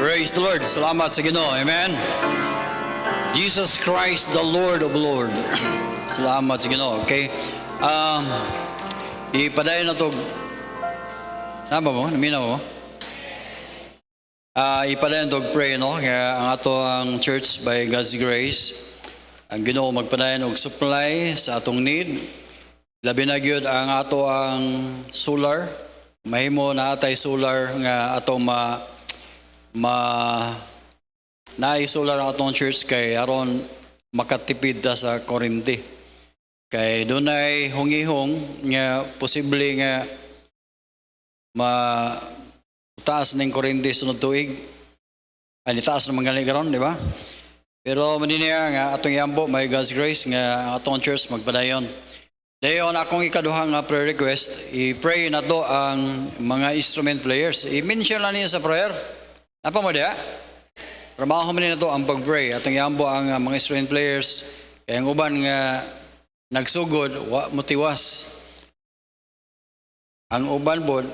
Praise the Lord. Salamat sa Ginoo. Amen. Jesus Christ, the Lord of Lord. Salamat sa Ginoo. Okay. Ipadayon na to. Tama mo? Naminaw mo? Ipadayon to pray, no? Kaya ang ato ang church by God's grace. Ang Ginoo magpadayon og supply sa atong need. Labi na gyud ang ato ang solar. Mahimo na atay solar nga atong na-solar ang atong church kay aron makatipid ta sa kuryente. Kay dunay hungihong nga posible nga taas ning kuryente sunod tuig. Ani taas naman gali karon, di ba? Pero maniniya nga atong yambo may God's grace nga ang atong church magpadayon. Dayon akong ikaduhang prayer request, i-pray na to ang mga instrument players. I-mention lang niya sa prayer. Apa mo diya? Trabaho mo na to ang pag-pray. Atong yambo ang mga instrument players. Kaya ang uban nga nagsugod, wa mutiwas. Ang uban bod,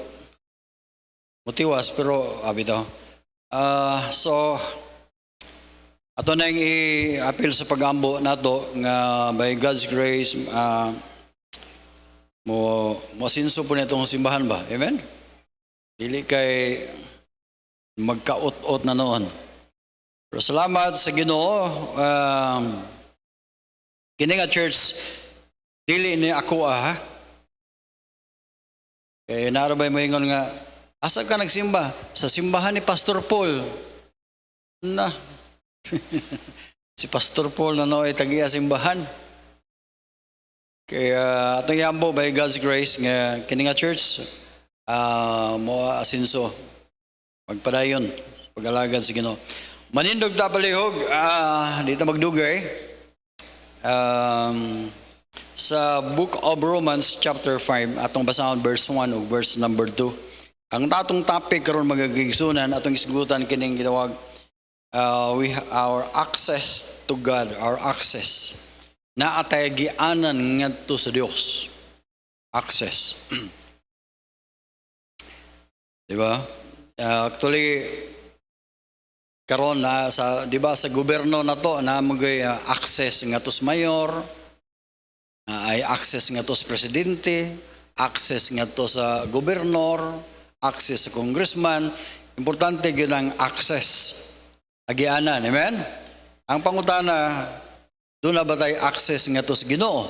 mutiwas, pero abi to. So, ato na yung i-appeal sa pag-ambo na to nga by God's grace, mo sinso po nitong simbahan ba? Amen? Dili kay magkaot-ot na noon. Pero salamat sa Ginoo. Kini nga church, dili ni ako ha? Kaya narabay mo ingon nga, asa ka nagsimba? Sa simbahan ni Pastor Paul. Na. Si Pastor Paul na no ay tagiya simbahan. Kaya atong yambo by God's grace nga kini nga church mo asinso magpadayon pag-alagad sa Ginoo. Manindog ta palihog dito magdugay sa Book of Romans chapter 5 atong basahon verse 1 ug verse number 2. Ang tatong topic karon magagigsunan atong isgutan kining gitawag our access to God, our access na atay gianan ngadto sa Dios. Access. Di ba? Actually karon na sa di ba sa gobyerno na to na magay access ngadto sa mayor, ay access ngadto sa presidente, access ngadto sa gobernador, access sa congressman. Importante gyud ang access. Agianan, amen? Ang pangutana, doon na ba tayo access nga to sa Ginoo?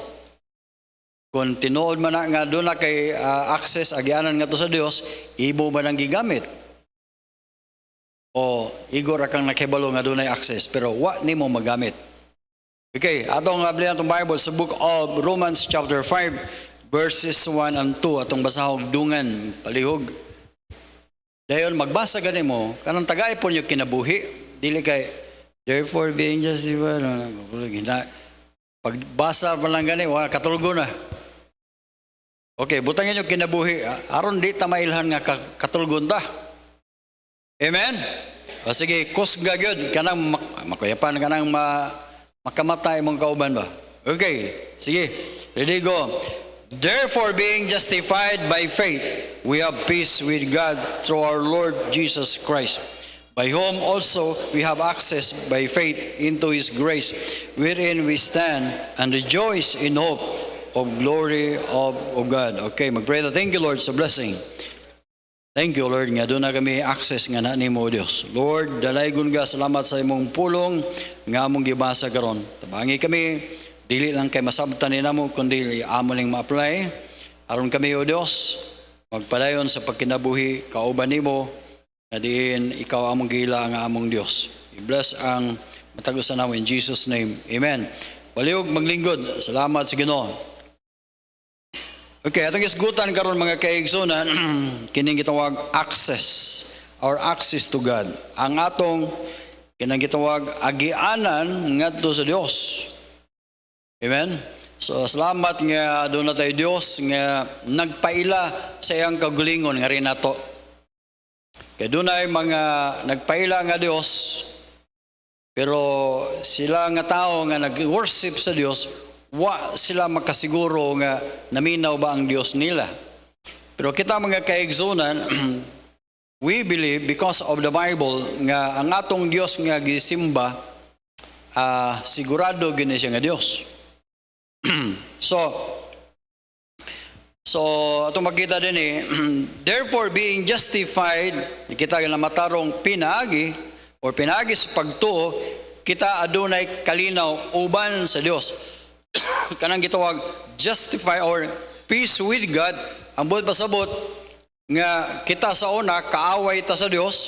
Kung tinuod man na nga doon na kay access, agianan nga to sa Dios, ibo ba nang gigamit? O igor kang nakibalo nga doon na access, pero wa ni mo magamit. Okay, atong ablihan itong Bible sa Book of Romans chapter 5, verses 1 and 2, atong basahog dungan, palihog. Dayon magbasa gani mo, kanang tagay po nyo kinabuhi, dili kay, therefore being justified, pagbasa pa lang gani, katulgo na. Okay, butangin nyo kinabuhi, aron di ta mailhan nga katulgon ta. Amen? O sige, kusga gyud kanang makuyapan, kanang makamatay mong kauban ba? Okay, sige, ready go. Therefore, being justified by faith, we have peace with God through our Lord Jesus Christ, by whom also we have access by faith into His grace, wherein we stand and rejoice in hope of glory of God. Okay, mag-pray na. Thank you, Lord, sa blessing. Thank you, Lord, nga doon na kami access nga na ni mo, Diyos. Lord, dalaygon ka, salamat sa imong pulong nga among gibasa karon. Tabangi kami, dili lang kay masabtan ni namo, kundi amo ning ma-apply. Aron kami, O Diyos, magpadayon sa pagkinabuhi, kauban nimo, na diin ikaw among gila ang among Dios. I-bless ang matagusan namo in Jesus' name. Amen. Baliog maglingkod. Salamat sa Ginoo. Okay, atong isgutan karon mga kaigsunan kining gitawag access or access to God. Ang atong kining gitawag agianan ngadto sa Dios. Amen. So salamat nga doon na tayo Dios nga nagpaila sa iyang kagulingon nga rin nato. Kaya doon ay mga nagpaila nga Dios, pero sila nga tao nga nag-worship sa Dios, wa sila makasiguro nga naminaw ba ang Dios nila. Pero kita mga kaigsunan, we believe because of the Bible nga ang atong Dios nga gisimba sigurado gini siya nga Dios. So atong makita din therefore being justified, kita nga matarong pinagi or pinagi sa pagtuo, kita adunay kalinaw uban sa Dios. Kanang gitawag justify or peace with God. Ang buot pasabot nga kita sa una kaaway ta sa Dios,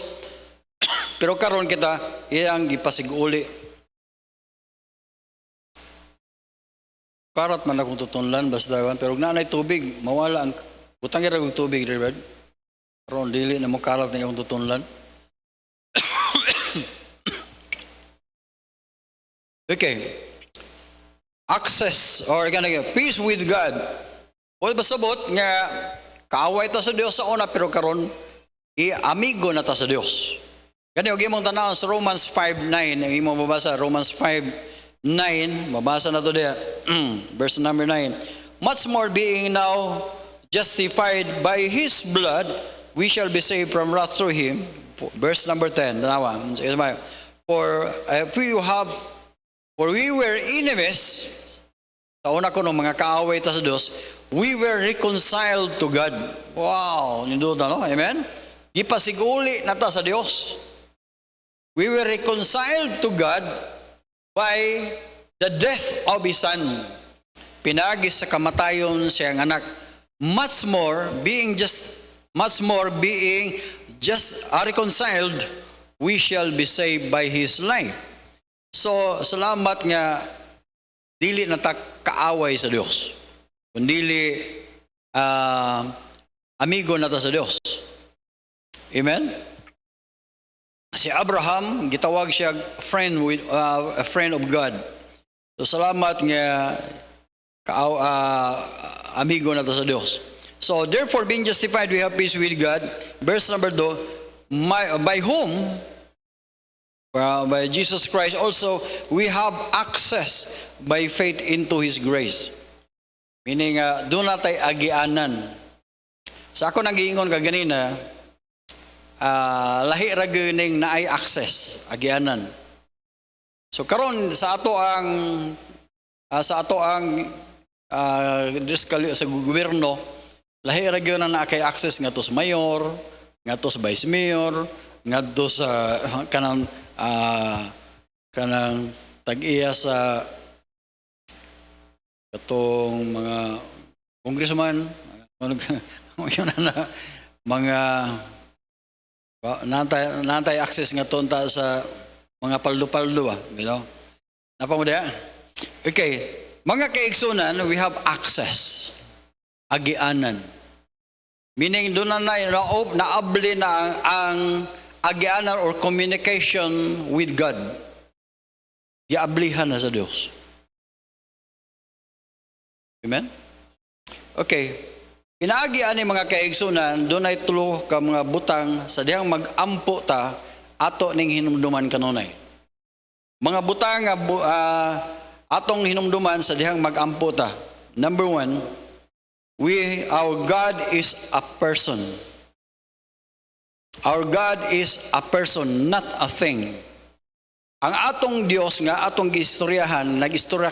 pero karon kita iyang gipasiguli. Karat man akong tutunlan basta pero nanay tubig mawala ang utang ra og tubig, Richard. Karon dili na mo karat na akong tutunlan. Okay. Access or peace with God. O pasabot nga kaaway ta sa Dios sa una pero karon amigo na ta sa Dios. Kani og imong tanaw sa Romans 5:9, ang imong mabasa Romans 5:9, mabasa na to diha. Verse number 9. Much more being now justified by his blood, we shall be saved from wrath through him. Verse number 10. Tanawa. For we were enemies. Sa una ko ng mga kaaway ta sa Dios, we were reconciled to God. Wow, nindo na no? Amen? Gipasiguli na ta sa Dios. We were reconciled to God by the death of His Son. Pinagi sa kamatayon siyang anak. Much more being reconciled, we shall be saved by His life. So, salamat nga dili na ta kaaway sa Dios. Kundili amigo na ta sa Dios. Amen? Si Abraham, gitawag siya a friend of God. So salamat nga amigo na ta sa Dios. So therefore being justified we have peace with God. Verse number 2, by whom by Jesus Christ also we have access by faith into His grace. Meaning, doon natin agianan. Sa ako nag-iingon ka ganina, lahi ra ganing naay access, agianan. So karon sa ato ang sa gobyerno, lahi ra gyud na kay access ngadto sa mayor, ngadto sa vice mayor, ngadto sa kanang tag-iya sa katong mga congressman, mga nantay access nga tonta sa mga paldo-paldo, you know. Napa mo diha? Okay, mga kaigsunan, we have access, agianan. Meaning doon naabli na ang agianan or communication with God. Giablihan na sa Dios. Amen? Okay. Pinaagi ani mga kaigsunan, doon ay tulo ka mga butang sa dihang mag-ampo ta ato ning hinumduman kanunay. Mga butang nga atong hinumduman sa dihang mag-ampo ta. Number 1, our God is a person. Our God is a person, not a thing. Ang atong Dios nga atong giistoryahan, nag-istorya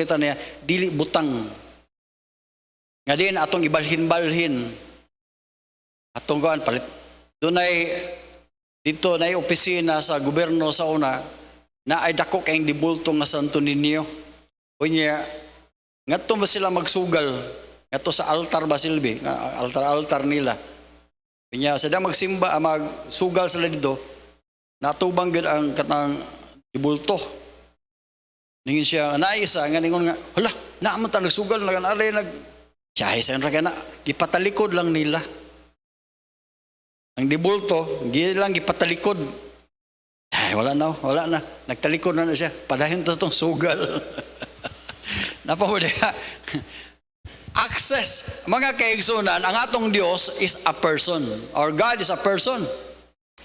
ta niya dili butang. Nga din atong ibalhin-balhin. Atong gaan palit. Dito na opisina sa gobyerno sa una na ay dako kayong dibulto nga Santo Niño. Kunya, ngadto ba sila magsugal? Ngadto sa altar ba silbi? Altar nila. Kunya, sada magsimba, magsugal sila dito, natubang gud ang katang dibulto. Ningin siya, naisa, nga ningon nga, hala, naaman ta nagsugal, Siyahe sa na, ipatalikod lang nila. Ang dibulto, lang ipatalikod. Ay, wala na. Nagtalikod na siya. Padahin to itong sugal. Napamuli ha. Access. Mga kaigsunan, ang atong Diyos is a person. Our God is a person.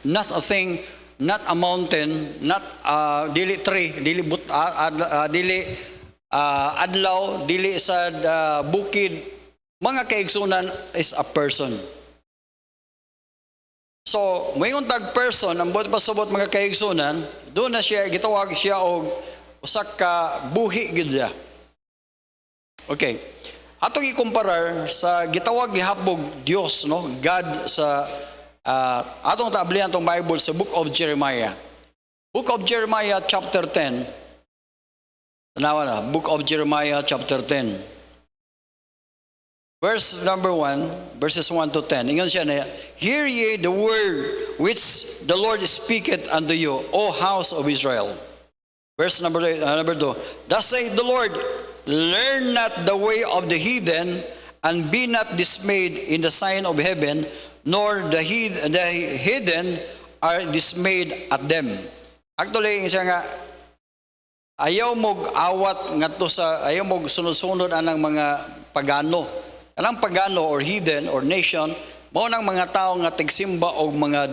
Not a thing, not a mountain, not dili tree, dili adlaw, dili sa bukid. Mga kaigsunan is a person. So, mayong tag person, ang buot pasabot mga kaigsunan, doon na siya, gitawag siya og usak ka buhi gid siya. Okay. Atong ikumparar sa gitawag gihapog Dios, no? God sa atong taablihan tong Bible sa Book of Jeremiah. Book of Jeremiah chapter 10. Tanawa na, Book of Jeremiah chapter 10. Verse number 1, verses 1 to 10. Ingon siya na, hear ye the word which the Lord speaketh unto you, O house of Israel. Verse number 2, thus saith the Lord, learn not the way of the heathen, and be not dismayed in the sign of heaven, nor the heathen are dismayed at them. Actually, siya nga, ayaw mog awat ngadto sa, ayaw mog sunod-sunod anang mga pagano. Anang pagano or heathen or nation, mao nang mga tao nga tigsimba og mga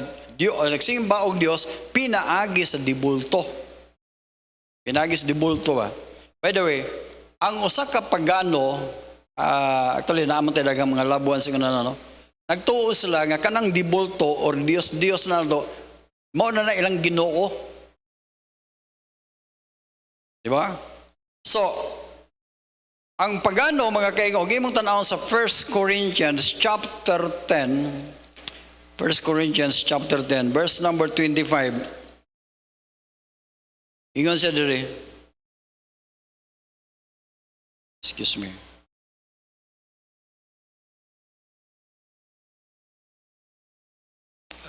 nagsimba og Dios pinaagi sa dibulto. Pinaagi sa dibulto ba. By the way, ang usa ka pagano, actually naamon talaga mga labuan sa kanana, no. Nagtuo sila nga kanang dibulto or Dios na do, mao na ilang Ginoo. Di ba? So, ang pagano mga kaigo, gimong tanawon sa 1 Corinthians chapter 10. 1 Corinthians chapter 10, verse number 25. Ingon siya diri. Excuse me.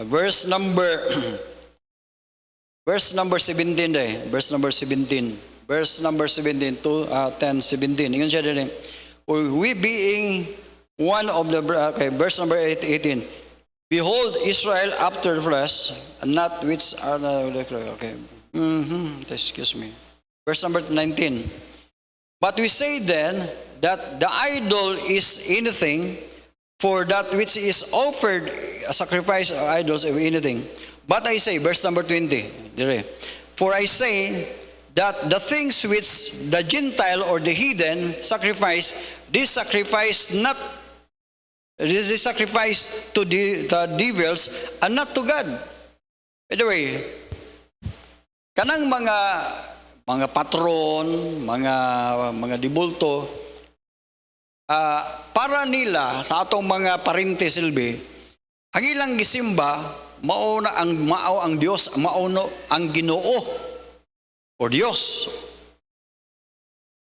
Verse number 17 day. Verse number 17. Verse number 17 to 10, 17. Ingon siya din. We being one of the, okay, verse number 18. Behold, Israel after flesh, and not which are the, okay. Excuse me. Verse number 19. But we say then that the idol is anything, for that which is offered a sacrifice of idols of anything. But I say, verse number 20. Dire. For I say that the things which the Gentile or the heathen sacrifice, this sacrifice to the devils and not to God. By the way, kanang mga patron, mga dibulto, para nila sa atong mga parente silbi, ang ilang gisimba mao ang Dios, mao ang Ginoo. O Diyos,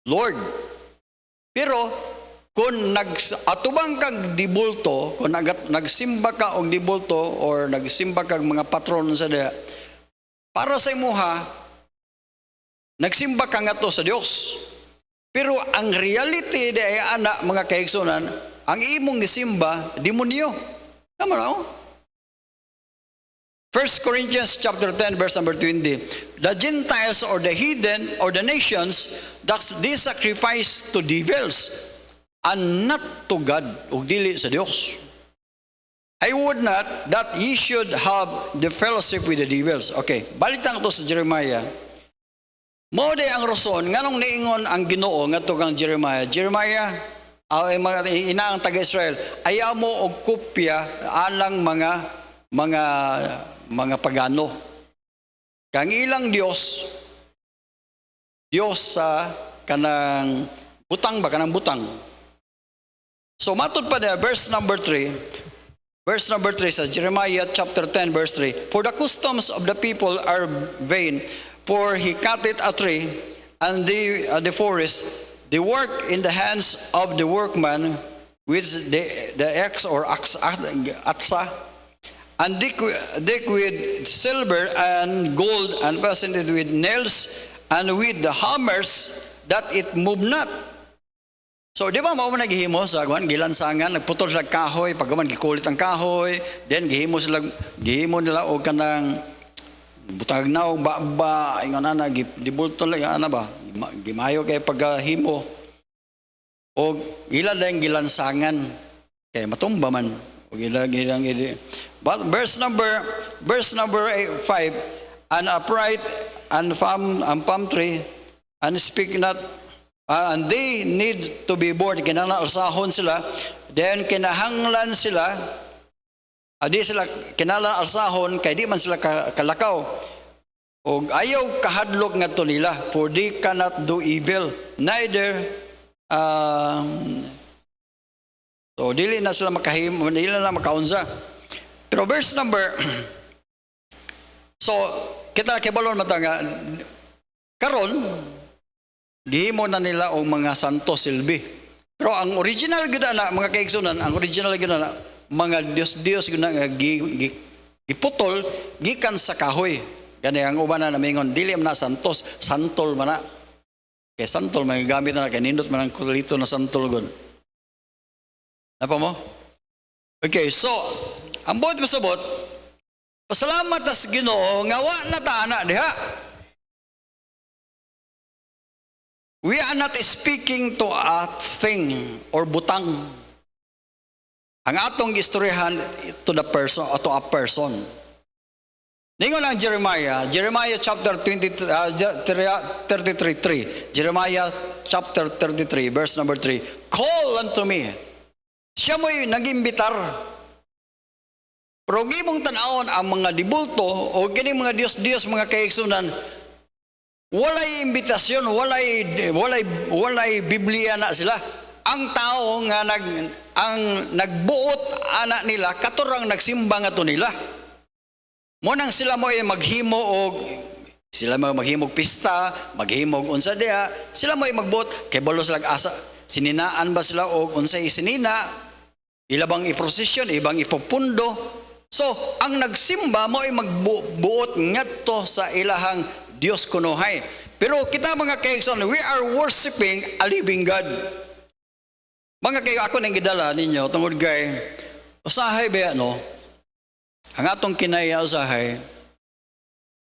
Lord. Pero kung atubang kag dibulto, kung nagsimba ka og dibulto or nagsimba kag mga patron sa diha, para sa imuha, nagsimba ka nga to sa Dios. Pero ang reality di ay ana mga kaigsunan, ang imong gisimba demonyo. Tama na? 1 Corinthians chapter 10 verse number 20. The Gentiles or the heathen or the nations, they sacrifice to devils and not to God, ug dili sa Dios. I would not that ye should have the fellowship with the devils. Okay, balitan to sa Jeremiah. Mao day ang rason nganong niingon ang Ginoo ngadto kang Jeremiah. Jeremiah, inaang taga-Israel, ayaw mo og kopya alang mga pagano. Kang ilang Dios sa kanang butang ba, kanang butang. So matod pa na verse number 3 sa Jeremiah chapter 10 verse 3. For the customs of the people are vain, for he cutteth a tree and the forest, the work in the hands of the workman with the axe or atsa, and deck with silver and gold, and fastened it with nails, and with the hammers, that it move not. So di ba mao na gihimo sa gilansangan, nagputol sila kahoy, pagkaman gikulit ang kahoy, then gihimo nila og kanang butang naw ba ingon ana dibulto lang ana ba, gimayo kay paghimo og ila dayang gilansangan kay matumba man og ilang But verse number 5, an upright and palm tree, and speak not, and they need to be bored, kinahanglan alsahon sila, then kinahanglan sila, Di sila kinala alsahon kay di man sila kalakaw. Og ayaw kahadlok ngadto nila, for they cannot do evil, neither so dili na sila dili na makaunsa. Pero verse number so kita kibalon mata nga karon gihimo na nila og mga santo silbi. Pero ang original gid na mga kaigsunan, ang original gid na mga Dios gid na giputol gikan sa kahoy. Gani ang uban na namingon dili man na santos, santol man na. Kay santol may gamit na kay nindot man ang kulito na santol gud. Napa mo? Okay, so ang buot pasabot, pasalamat tas Ginoo nga wa na ta ana diha. We are not speaking to a thing or butang. Ang atong istoryahan to the person or to a person. Ningon ang Jeremiah chapter 33:3. Jeremiah chapter 33 verse number 3. Call unto me. Siya mo'y nag-imbitar. Pero gimong tanawon ang mga dibulto o kini mga Dios mga kaigsunan, walay imbitasyon, walay Biblia na sila. Ang tao nga nagbuot anak nila katurang nagsimba nga to nila. Mo nang sila mo ay maghimo og sila maghimog pista, maghimog unsa diha, sila mo ay magbuot kay balo sila asa. Sininaan ba sila og unsay sinina? Ilabang iprosesyon, ibang ipupundo. So, ang nagsimba mo ay magbuot ngadto sa ilahang Dios kunuhay. Pero kita mga kaigsoon, we are worshiping a living God. Mga kayo, ako nang gidala ninyo, tungod kay, usahay ba no? Ang atong kinaya usahay,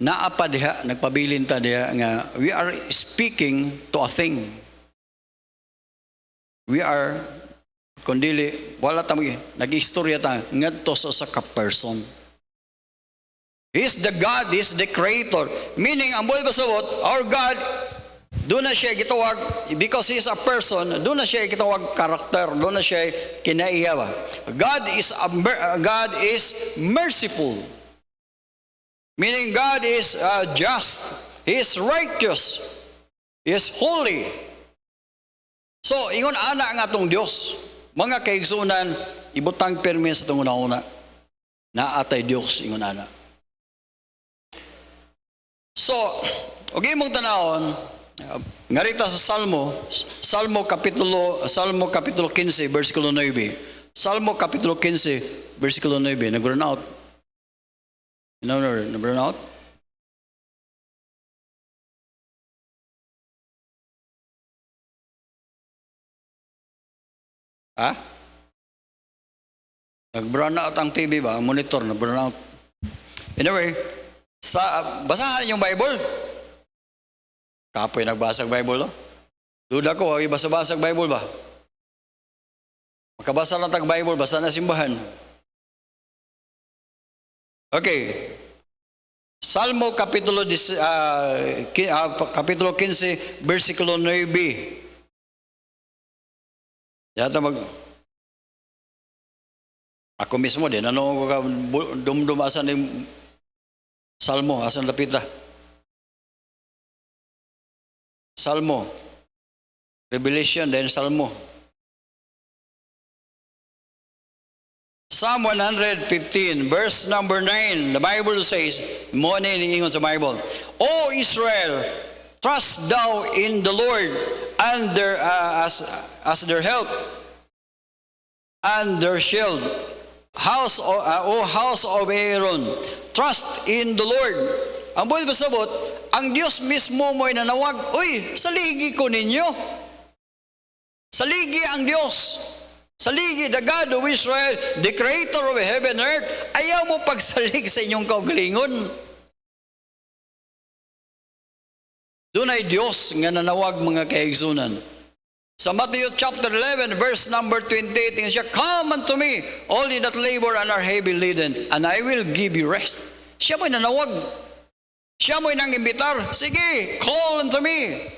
naapa diha, nagpabilin ta diha nga, we are speaking to a thing. We are, kundili, wala tamo, nag-istorya ta, ngadto sa ka-person. He is the God, He is the Creator. Meaning, ang buhay pasabot, our God, doon na siya gitawag, because He is a person, doon na siya gitawag karakter, doon na siya kinaiyawa. God is merciful. Meaning, God is just. He is righteous. He is holy. So, ingon ana ang atong Dios. Mga kaigsunan, ibutang permi sa itong una-una. Naatay Dios, ingon ana. So, okay mong tanawon, ngarita sa Salmo kapitulo 15, versikulo 9. Salmo kapitulo 15, versikulo 9. Nag-burn out. Nag-burn out? Ha? Nag-burn out ang TV ba? Ang monitor, nag-burn out. Anyway, basahan yung Bible. Kapoy nagbasag Bible, no? Duda ko, ay basa-basag Bible ba? Makabasa lang tag Bible, basta na simbahan. Okay. Salmo kapitulo 15, versikulo 9. Yata ako mismo din, ano ko ka dumdum asan yung Salmo, asan lapita? Salmo. Revelation, then Salmo. Psalm 115, verse number 9, the Bible says, mo na iniingon sa Bible, O Israel, trust thou in the Lord and as their help and their shield. House of Aaron, trust in the Lord. Ang buhay pasabot, ang Diyos mismo mo'y nanawag, uy, saligi ko ninyo. Saligi ang Diyos. Saligi, the God of Israel, the Creator of heaven and earth. Ayaw mo pagsalig sa inyong kaugalingon. Doon ay Diyos nga nanawag mga kaigsunan. Sa Matthew chapter 11, verse number 28, siya, come unto me, all ye that labor and are heavy laden, and I will give you rest. Siya mo'y nanawag. Siya mo'y nangimbitar. Sige, call unto me.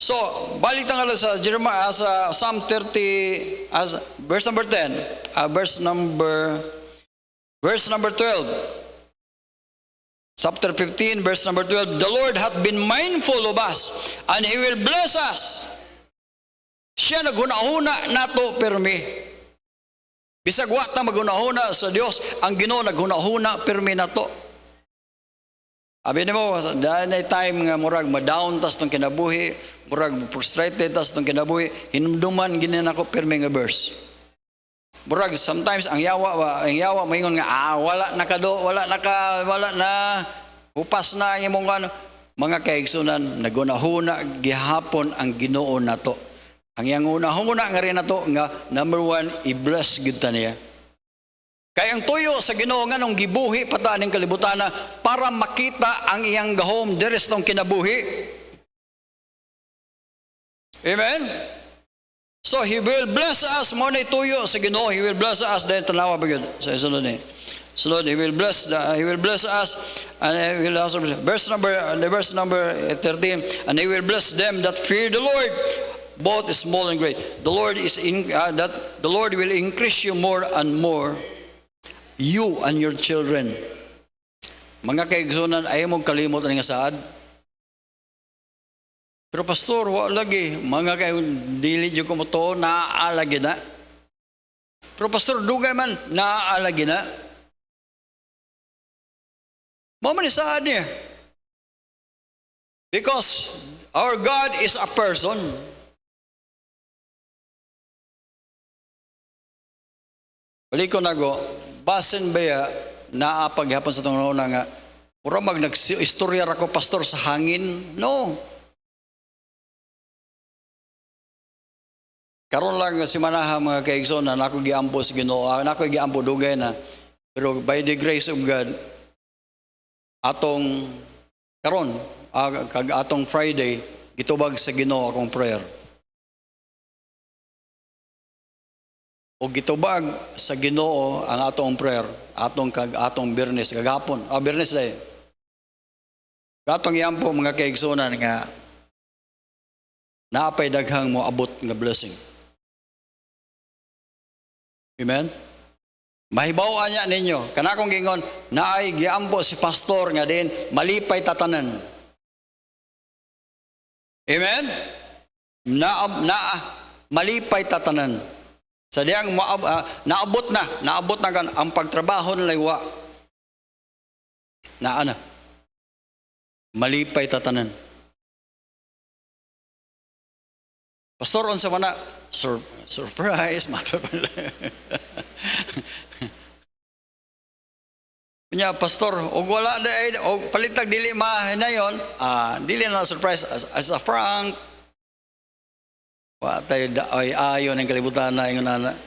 So, So, balik tayo sa Jeremiah, sa Psalm 30, as verse number 10, verse number 12. Chapter 15, verse number 12. The Lord hath been mindful of us, and He will bless us. Siya naghunahuna nato permi. Bisag wa ta maghunahuna sa Dios, ang Ginoo naghunahuna permi nato. Abi nimo, dahil na time nga murag ma-down tas tong kinabuhi, murag frustrated tas tong kinabuhi, hinumduman ginin ako permi nga verse. Murag sometimes ang yawa maingon nga wala na upas na imong ano, mga kaigsunan nagunahuna gihapon ang Ginoo nato. Ang yang una nga rin nato nga number 1, i-bless gid ta niya. Kaya ang tuyo sa Ginoo nga nung gibuhi pata ning kalibutan na para makita ang iyang gahom deres tong kinabuhi. Amen. So He will bless us mo na tuyo sa Ginoo. He will bless us dahil tanawa ba yun sa isunod ni. So Lord, He will bless us, and He will also verse number 13, and He will bless them that fear the Lord, both small and great. The Lord the Lord will increase you more and more, you and your children. Mga kaigsunan, ayaw mong kalimot ang saad. Pero pastor, wala lagi. Mga kayo, dili dyo ko mo to, naaalagi na. Pero pastor, dugay man, naaalagi na. Maman saad niya. Because our God is a person. Balik ko na go, basin ba naapaghapon sa itong una nga, pura nag-istorya ako pastor sa hangin? No. Karon lang si manaha mga kaigsoon na nako giampo sa Ginoo, nako giampo dugay na. Pero by the grace of God, atong karon atong Friday gitubag sa Ginoo akong prayer. O gitubag sa Ginoo ang atong prayer, atong Biyernes kagapon. Biyernes day. Atong iampo mga kaigsunan nga naapay daghang mo abot nga blessing. Amen? Mahibaw niya ninyo. Kanakong gingon, naay giampo si pastor nga din, malipay tatanan. Amen? Malipay tatanan. Sa diyang naabot na kan ang pagtrabaho ng laywa. Na malipay tatanan. Pastor, unsa man na surprise matter pala. Nya pastor, og wala day og palitag dili mahinayon, dili na surprise as a prank. Wa tay ayon ang kalibutan na ingon ana.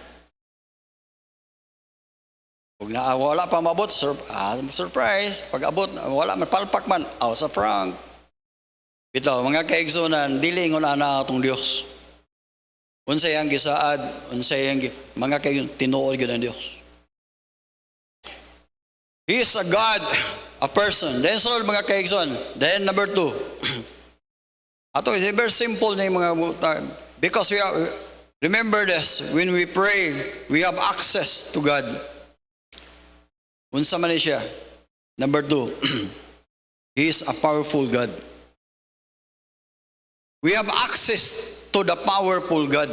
Og wala pa mabot surprise, pag abot wala man palpak man, sa prank. Bitaw mga kaigsunan, dili ingon ana atong Dios. Unsay ang gisaad, unsay ang mga kayo tinuod gyud ang Dios. He is a God, a person. Then so mga kaigsoon. Then number 2. Ato is very simple na mga because we have, remember this, when we pray, we have access to God. Unsa man siya? Number 2. He is a powerful God. We have access to the powerful God.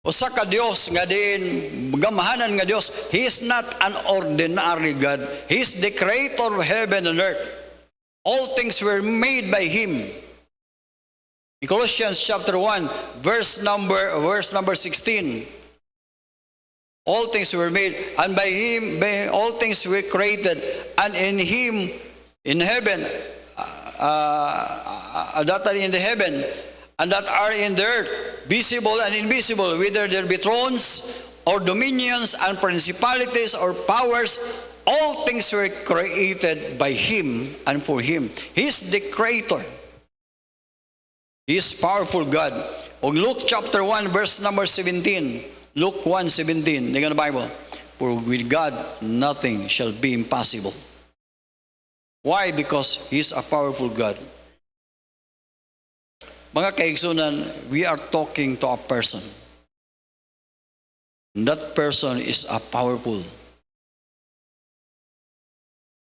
Usa ka Dios nga din gamahanan nga Dios. He is not an ordinary God. He is the creator of heaven and earth. All things were made by Him. In Colossians chapter 1, verse number 16. All things were made, and by Him all things were created, and in Him, in heaven, that are in the heaven and that are in the earth, visible and invisible, whether there be thrones or dominions and principalities or powers, all things were created by Him and for Him. He is the creator. He is powerful God. O Luke chapter 1 verse number 17. Luke 1:17. Tingnan ang Bible. For with God nothing shall be impossible. Why? Because He is a powerful God. Mga kaigsunan, we are talking to a person. That person is a powerful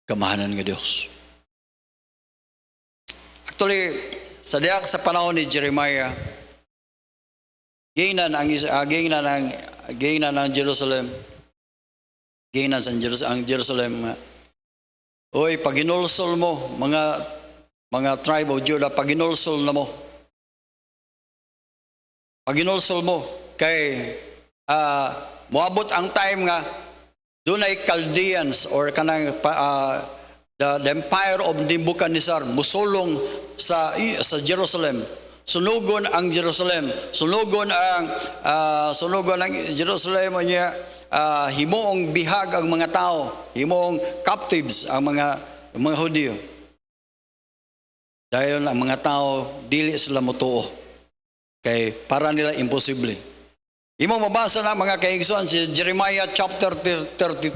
kamahanan ng Diyos. Actually, sa panahon ni Jeremiah, gingnan ng Jerusalem. Gingnan ang Jerusalem. Oy, pag inulsol mo, mga tribe of Judah, pag inulsol na mo. Pag inulsol mo, kay moabot ang time nga, doon ay Chaldeans or kanang the empire of Nebuchadnezzar musulong sa Jerusalem. Sunugon ang Jerusalem. Sunugon ang Jerusalem niya, himuong bihag ang mga tao, himuong captives ang mga Hudyo. Dahil ang mga tao dili sila motuo. Kay para nila imposible. Imo mabasa na mga kaigsuan si Jeremiah chapter 32.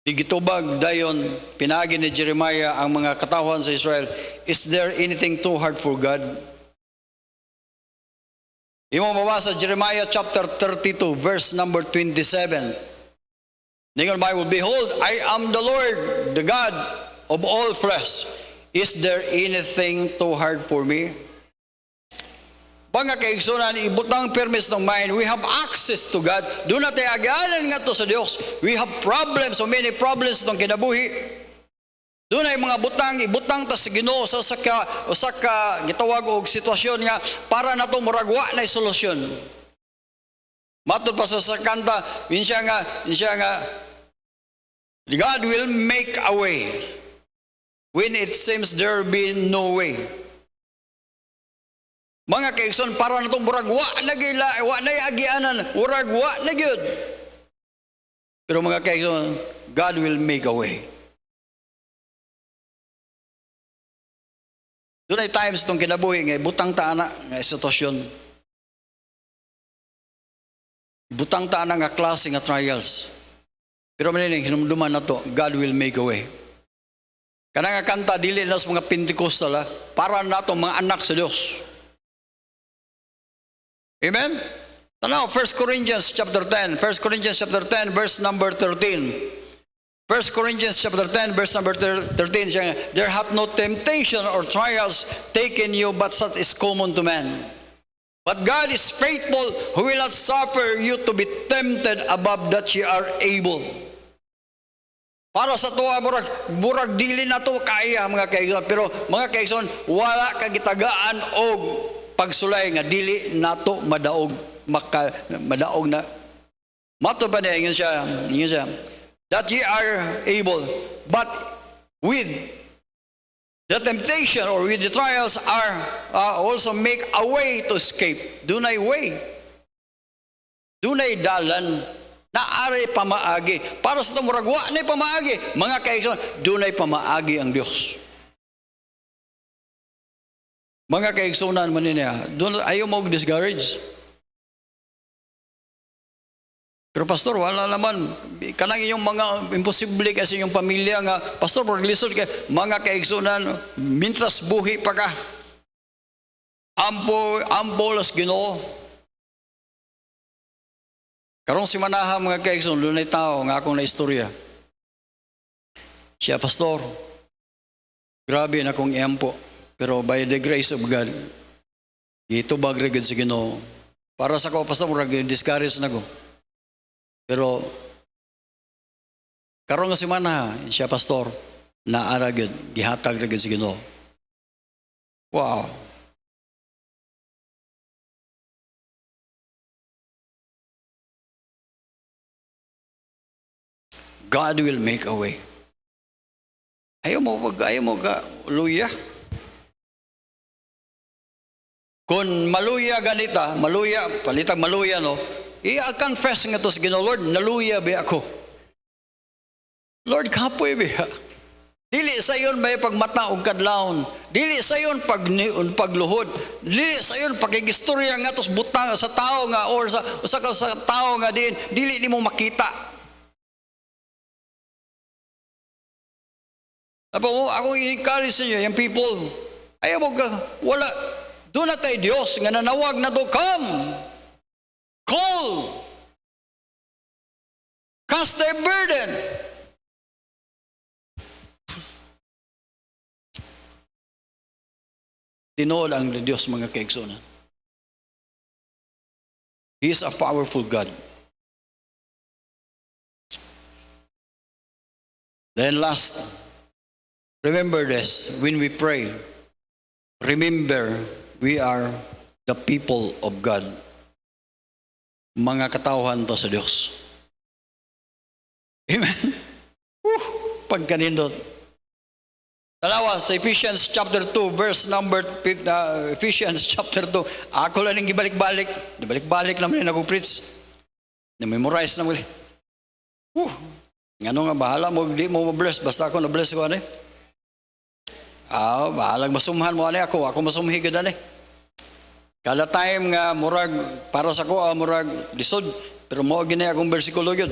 Digitubag dayon pinagi ni Jeremiah ang mga katawhan sa Israel. Is there anything too hard for God? Imo mabasa Jeremiah chapter 32 verse number 27. Ningon Bible, behold, I am the Lord, the God of all flesh. Is there anything too hard for me? Mga kaigsunan, ibutang permis ng mind. We have access to God. Doon natin agalan nga to sa Diyos. We have problems, so many problems itong kinabuhi. Doon ay mga butang, ibutang ta sa Ginoo sa usa ka gitawag og sitwasyon nga para nato muragwa na solusyon. Matod pa sa kanta, insya nga God will make a way when it seems there be no way. Mga kaigsoon, para na itong muragwa na gila, wa na agianan, muragwa na gyud. Pero mga kaigsoon, God will make a way. Doon ay times itong kinabuhi nga butang taana nga sitwasyon. Butang taana nga klase nga trials. Pero manining hinumduman na to, God will make a way. Kana nga kanta dili na sa mga Pentecostal para na itong mga anak sa Diyos. Amen? Now, 1 Corinthians chapter 10. 1 Corinthians chapter 10, verse number 13. 1 Corinthians chapter 10, verse number 13. There hath no temptation or trials taken you, but such is common to man. But God is faithful, who will not suffer you to be tempted above that ye are able. Para sa tuwa, murag dili na to kaya mga kaigsoon. Pero mga kaigsoon, wala kagitagaan o pagsulay nga dili nato madaog na mato pa niya ingon siya that ye are able, but with the temptation or with the trials are also make a way to escape. Dunay way, dunay dalan naari pamaagi para sa tumuragwa na pamaagi. Mga kaigsoon, dunay pamaagi ang Dios. Mga kaigsunan man niya, ayaw mo discourage. Pero pastor, wala naman. Kanang yung mga imposible kasi yung pamilya nga, pastor, lisod ka, mga kaigsunan, mintras buhi pa ka. Ampolas Ginoo. Karong si manaha mga kaigsunan, lunay tao nga akong naistorya. Siya, pastor, grabe na akong iampo. Pero by the grace of God, ito bagragad sa Ginoo. Para sa ko, pastor, discourage na ko. Pero, karong nga simana, siya pastor, naaragad, gihatag ragad sa Ginoo. Wow. God will make a way. Ayaw mo ka, luya. Kung maluya ganita, palitang maluya, no? I-confess nga to sa Ginoo, Lord, naluya ba ako? Lord, kapoy ba? Dili sa iyon ba pagmata og kadlawon? Dili sa iyon pagluhod? Dili sa iyon pakigistorya nga tos butang sa tao nga or sa tao nga dili nimo makita. Ako i-encourage sa inyo, yung people, ayaw mo ka, wala. Doon na tayo Diyos nga nanawag na to, come, call, cast thy burden. Tinood ang Diyos mga kaigsunan. He is a powerful God. Then last, remember this, when we pray, remember we are the people of God. Mga katauhan to sa Diyos. Amen? Pagkanindot. Dalawa, sa Ephesians chapter 2, verse number, Ephesians chapter 2, ako lang yung gibalik-balik. Gibalik-balik naman yung nag-preach. Na-memorize naman. Nga nga, bahala mo, di mo ma-bless, basta ako na-bless ko, ano eh. Bahalag masumhan mo, ano ako masumhigad, ano eh. Kada time nga, murag, para sa ko, murag, lisod, pero mo, ginaya akong versikulo yun.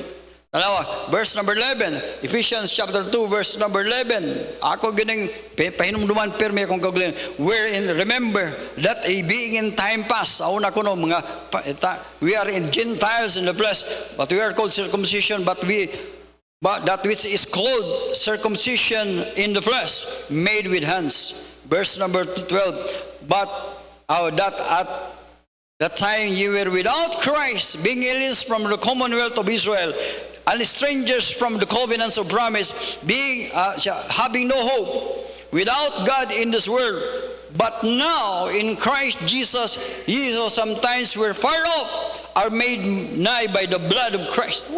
Dalawa, verse number 11, Ephesians chapter 2, verse number 11. Ako gining pahinumduman permi akong kagulin. Wherein, remember, that being in time past, una ko no, we are in Gentiles in the flesh, but we are called circumcision, but that which is called circumcision in the flesh, made with hands. Verse number 12, but that at that time you were without Christ, being aliens from the commonwealth of Israel, and strangers from the covenants of promise, being having no hope, without God in this world. But now in Christ Jesus, ye who sometimes were far off, are made nigh by the blood of Christ.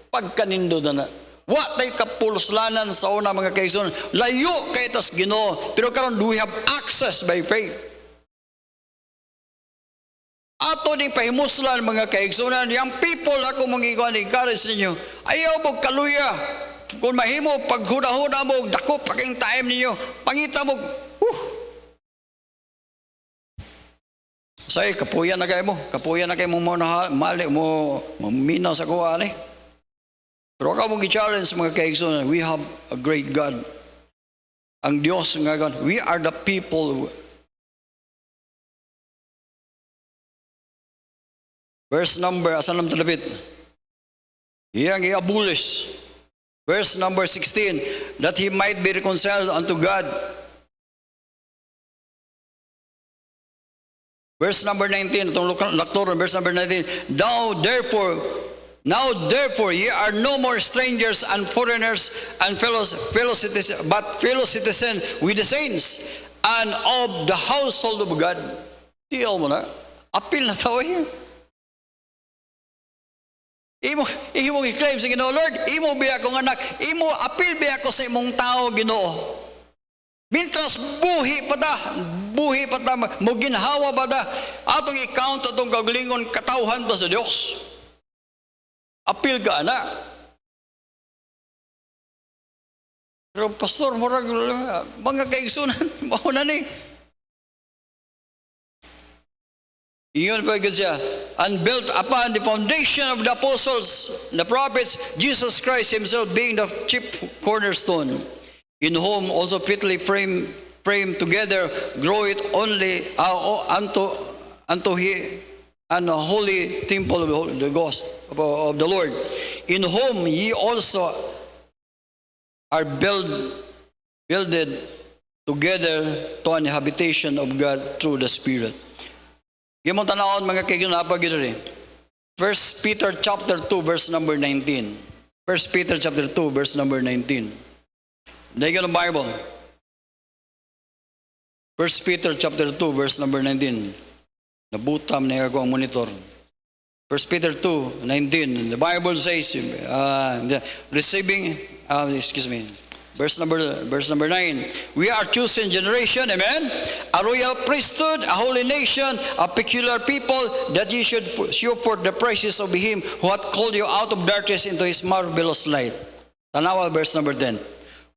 Pagkanindo na. Wa tay kapuluslanan sa una mga kaigsoon. Layo kay tas Ginoo, pero karon we have access by faith. Ato ding pahimuslan mga kaigsunan, yung people ako mong encourage ninyo, ayaw mo kaluya. Kung mahimo, paghuda-huda mo, dako paking time ninyo, pangita mo, Say, kapuyan na kayo mo mali mo minaw sa kuha ni. Pero ako mong i-challenge mga kaigsunan, we have a great God. Ang Diyos nga God, we are the people. Verse number, asan naman talapit? Iyang i-abolish. Verse number 16, that he might be reconciled unto God. Verse number 19, itong laktoron, verse number 19, now therefore ye are no more strangers and foreigners and fellow citizens, but fellow citizens with the saints and of the household of God. Tiyaw mo na, apil na tao here. Imo i-claim sa Ginoo, Lord, imo biya akong anak, imo apil biya ako sa imong tao, Ginoo. Mintras buhi pa ta, mo ginhawa ba ta, atong i-count atong kagalingon katawhan ta sa Dios. Apil ka anak. Pero pastor, murag mga kaigsunan, mauna ni. Iyon pa siya, and built upon the foundation of the apostles, the prophets, Jesus Christ himself being the chief cornerstone, in whom also fitly framed together, grow it only unto he and the holy temple of the ghost of the Lord, in whom ye also are builded together to an habitation of God through the Spirit. Gimong tanawon mga kaibigan, napagid rin. 1 Peter chapter 2 verse number 19. 1 Peter chapter 2 verse number 19. Dahil ng Bible. 1 Peter chapter 2 verse number 19. Nabutam na ako ang monitor. 1 Peter 2, 19. The Bible says, verse number 9. We are chosen generation, amen? A royal priesthood, a holy nation, a peculiar people, that ye should show forth the praises of him who hath called you out of darkness into his marvelous light. Tanawa, verse number 10.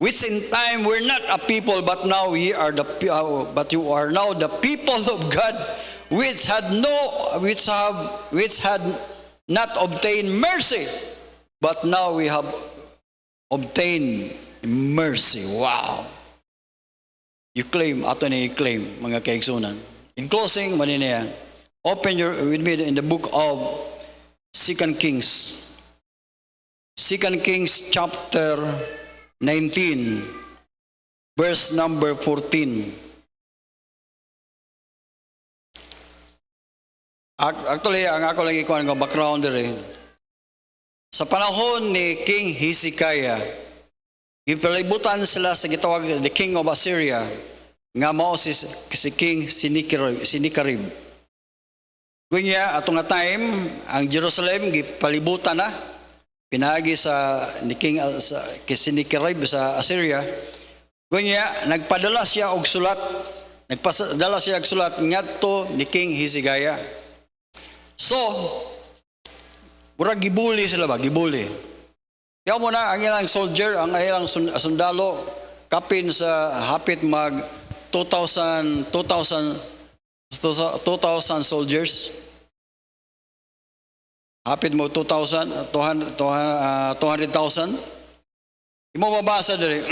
Which in time were not a people, but now you are now the people of God, which had not obtained mercy, but now we have obtained mercy. Wow. You claim, ato na i-claim, mga kaigsunan. In closing, maniniya, open with me in the book of 2 Kings. 2 Kings chapter 19, verse number 14. Actually, ang ako lang ikuha ng background rin. Sa panahon ni King Hezekiah, ipalibutan sila sa gitawag the king of Assyria, nga mao si King Sennacherib. Kunya atong nga time, ang Jerusalem gipalibutan na, pinagi sa ni King Sennacherib sa Assyria. Kunya nagpadala siya og sulat, nagpadala siya og sulat ngadto ni King Hezekiah. So, murag gibuli sila ba? Gibuli. Kaya mo na, ang ilang soldier, ang ilang sundalo, kapin sa hapit mag 2,000 soldiers. Hapit mo 200,000. Imo mabasa diri.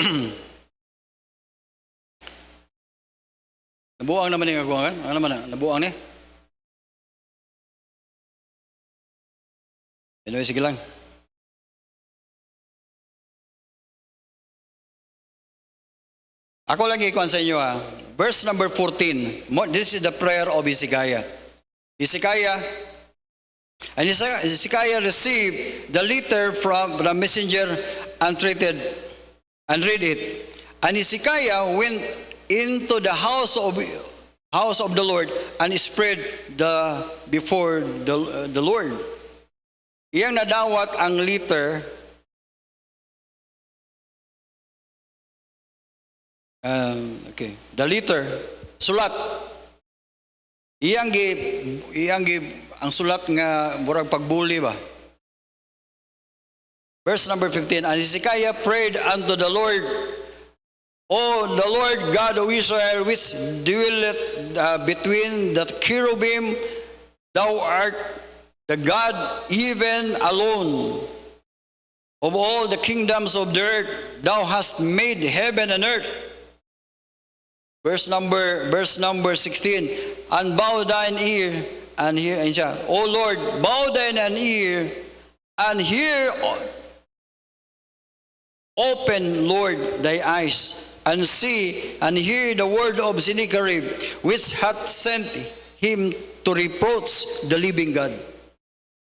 Nabuang naman yung agwangan. Ano naman na? Nabuang ni? Anyway, sige lang. Ako lagi ikuan sa inyo ha. Verse number 14. This is the prayer of Hezekiah. Hezekiah received the letter from the messenger and read it. And Hezekiah went into the house of the Lord and spread before the Lord. Iyang nadawat ang letter the letter sulat. Iyang ang sulat nga murag pagbuli ba. Verse number 15. And Hezekiah prayed unto the Lord, O the Lord God of Israel, which dwelleth between the cherubim, thou art the God even alone of all the kingdoms of the earth. Thou hast made heaven and earth. Verse number 16. And bow thine ear and hear. And siya, O Lord, bow thine an ear and hear. Open, Lord, thy eyes and see and hear the word of Sennacherib, which hath sent him to reproach the living God.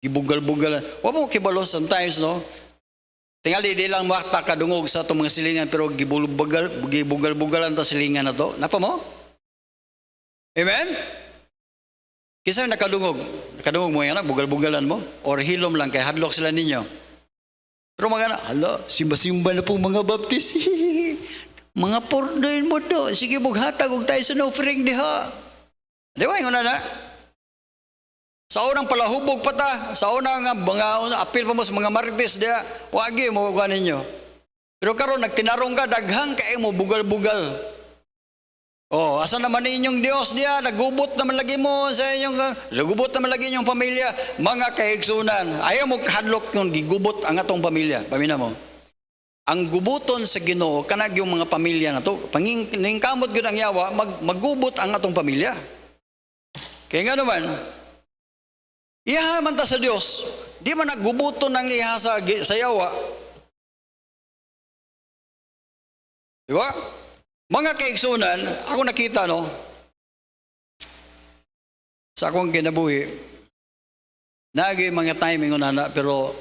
Ibugal-bugalan. Wa mo kibalo sometimes, no? Tingali di lang makta kadungog sa itong mga silingan, pero gibugal-bugalan ta silingan na to. Napa mo? Amen? Kisa nakadungog mo yan, bugal-bugalan mo, or hilom lang, kay hadlok sila ninyo. Pero mga na, hala, simba-simba na po mga baptist. Mga pordoin mo do, sige bughatag og tayo sa offering diha. Di ba, yung na? Sa unang palahubog pa ta, sa unang mga apil pa mo sa mga marites diya, wagi mo kuha ninyo. Pero karon nagtinarong ka, daghang kayo mo, bugal-bugal. Oh, asa naman ninyong Dios diya, nagubot naman lagi mo sa inyong, nagubot naman lagi inyong pamilya, mga kahigsunan. Ayaw mo kahadlok yung gigubot ang atong pamilya, pamina mo. Ang gubuton sa Ginoo kanag yung mga pamilya na to, pangingkamot gyud ang yawa, maggubot ang atong pamilya. Kaya nga naman, iha man ta sa Dios, di man naggubuton ng iha sa yawa. Di ba? Mga kaigsunan, ako nakita, no, sa akong kinabuhi, nagay mga timing ko na, pero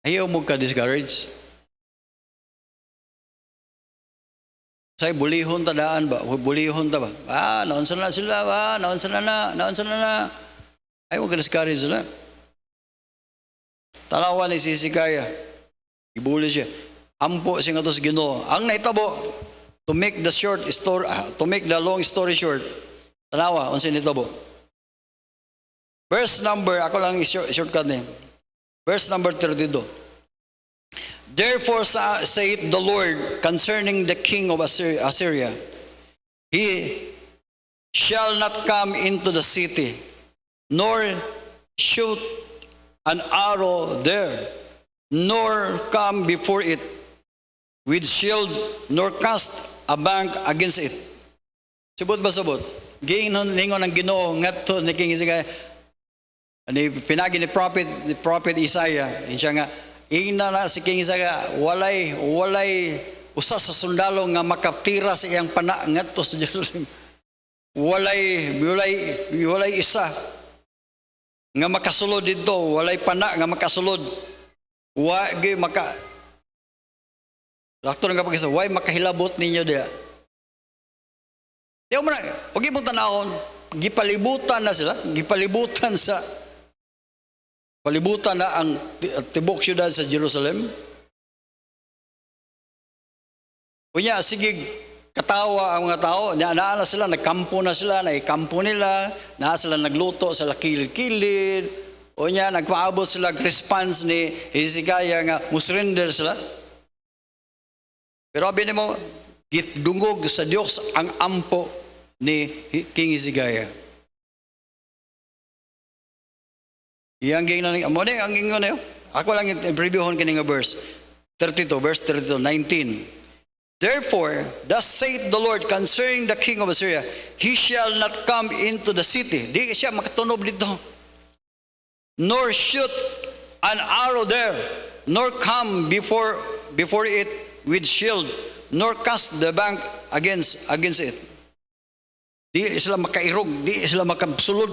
ayaw mo ka-discourage. Say, bulihon ta daan ba? Bulihon ta ba? Naunsan na sila ba? Naunsan na. Ayaw mo ka-discourage sila. Talawa ni Hezekiah, ibuli siya. Ampo siya nga to sa Ginoo. Ang naitabo, to make the long story short, tanawa, unsa nitabo. Verse number, ako lang shortcut ni. Verse number 32. Therefore saith the Lord concerning the king of Assyria, he shall not come into the city, nor shoot an arrow there, nor come before it with shield, nor cast a bank against it. Subot ba subot? giingon ningon ang Ginoo ngadto ni King Hezekiah. Ani pinagi ni prophet Isaiah, siya nga ingna na si King Hezekiah walay usa sa sundalo nga makatira sa iyang pana ngadto sa Jerusalem. Walay isa nga makasulod dito, walay pana nga makasulod. Wa gi maka Lakto nga pagkisa, why makahilabot ninyo diya? Diyo mo na, huwag mo tanahon, gipalibutan na sila, palibutan na ang tibok syudad sa Jerusalem. Kunya, sige, katawa ang mga tao, naa na sila, nagkampo na sila, naikampo nila, naa sila nagluto sa kilid-kilid, o niya, nagpaabot sila response ni Hezekiah nga, musrender sila. Pero abin mo, gitdungog sa Diyos ang ampo ni King Hezekiah. Iyang gingon na, ang gingon na yun. Ako lang i-previewon ka nga verse 32, 19. Therefore, thus saith the Lord concerning the king of Assyria, he shall not come into the city. Di siya makatunob dito. Nor shoot an arrow there, nor come before it with shield, nor cast the bank against it. Di sila makairog, di sila makabsulod.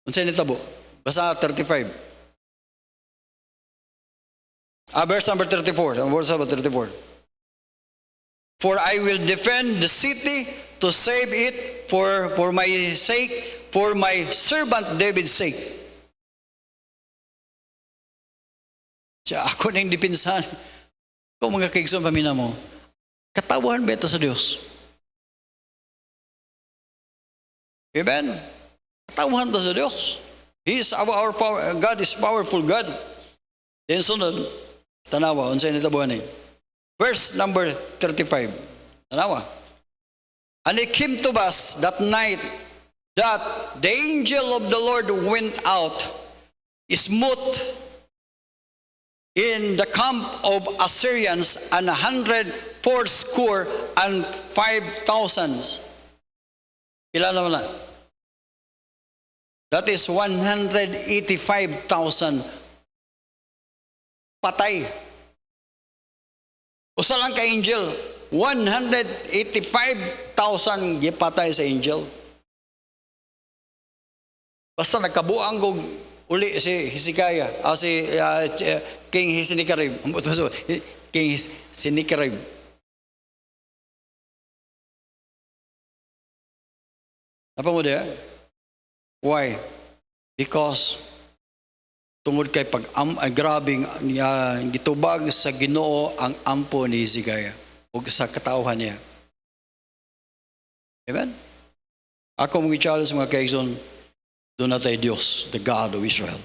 Unsay nitabo? Basa 35. Verse number 34. Verse number 34. For I will defend the city to save it for my sake, for my servant David's sake. Siya, ako na yung dipinsan. Kung mga kaigsoon pamina mo, katawan ba ito sa Diyos? Amen? Katawan ito sa Diyos. He is our power. God is powerful God. Then sunod, tanawa, unsay nitabuhan eh. Verse number 35. Tanawa. And it came to pass that night that the angel of the Lord went out, smote in the camp of Assyrians 140 and 5,000. Ilan naman na? That is 185,000 patay. Usa lang ka angel, 185,000 gipatay sa angel. Basta nagkabuang kog uli si Hezekiah, si King Sennacherib. King Sennacherib. Apa mo dia? Why? Because tungod kay grabing gitubag sa Ginoo ang ampo ni Hezekiah ug sa katawhan niya. Amen? Ako mong i-challenge mga kaigsoon, doon na tayo Diyos, the God of Israel.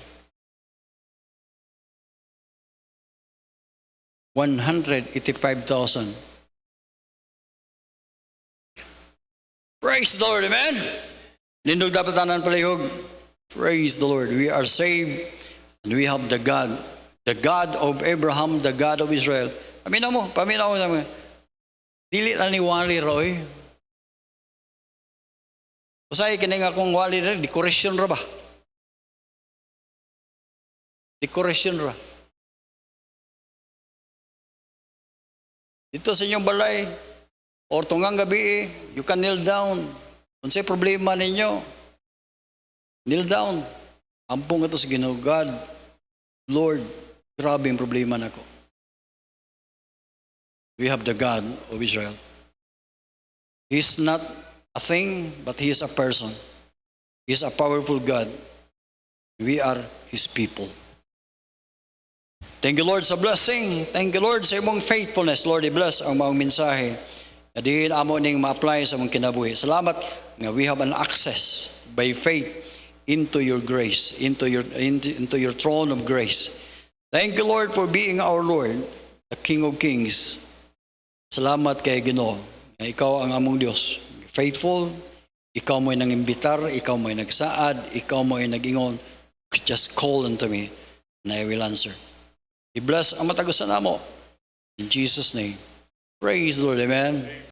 185,000. Praise the Lord, amen? Nindog dapat tanan palihog. Praise the Lord. We are saved and we have the God of Abraham, the God of Israel. Paminaw mo. Dili na ni wali roy. Usay kini nga kung wali rin, decoration ra ba? Decoration ra. Dito sa inyong balay, or tungang gabi, you can kneel down. Kung sa'y problema ninyo, kneel down. Ampong ito sa Ginoo, God, Lord, grabe yung problema na ko. We have the God of Israel. He's not a thing, but He is a person. He is a powerful God. We are His people. Thank you, Lord, sa blessing. Thank you, Lord, sa imong faithfulness. Lord, i-bless ang mga mensahe na diin amo ning ma-apply sa mong kinabuhi. Salamat nga we have an access by faith into your grace, into your throne of grace. Thank you, Lord, for being our Lord, the King of Kings. Salamat kay Ginoo. Ikaw ang among Dios. Faithful, ikaw mo'y nangimbitar, ikaw mo'y nagsaad, ikaw mo'y nagingon, just call unto me, and I will answer. I-bless ang matagusan namo. In Jesus' name. Praise the Lord, amen.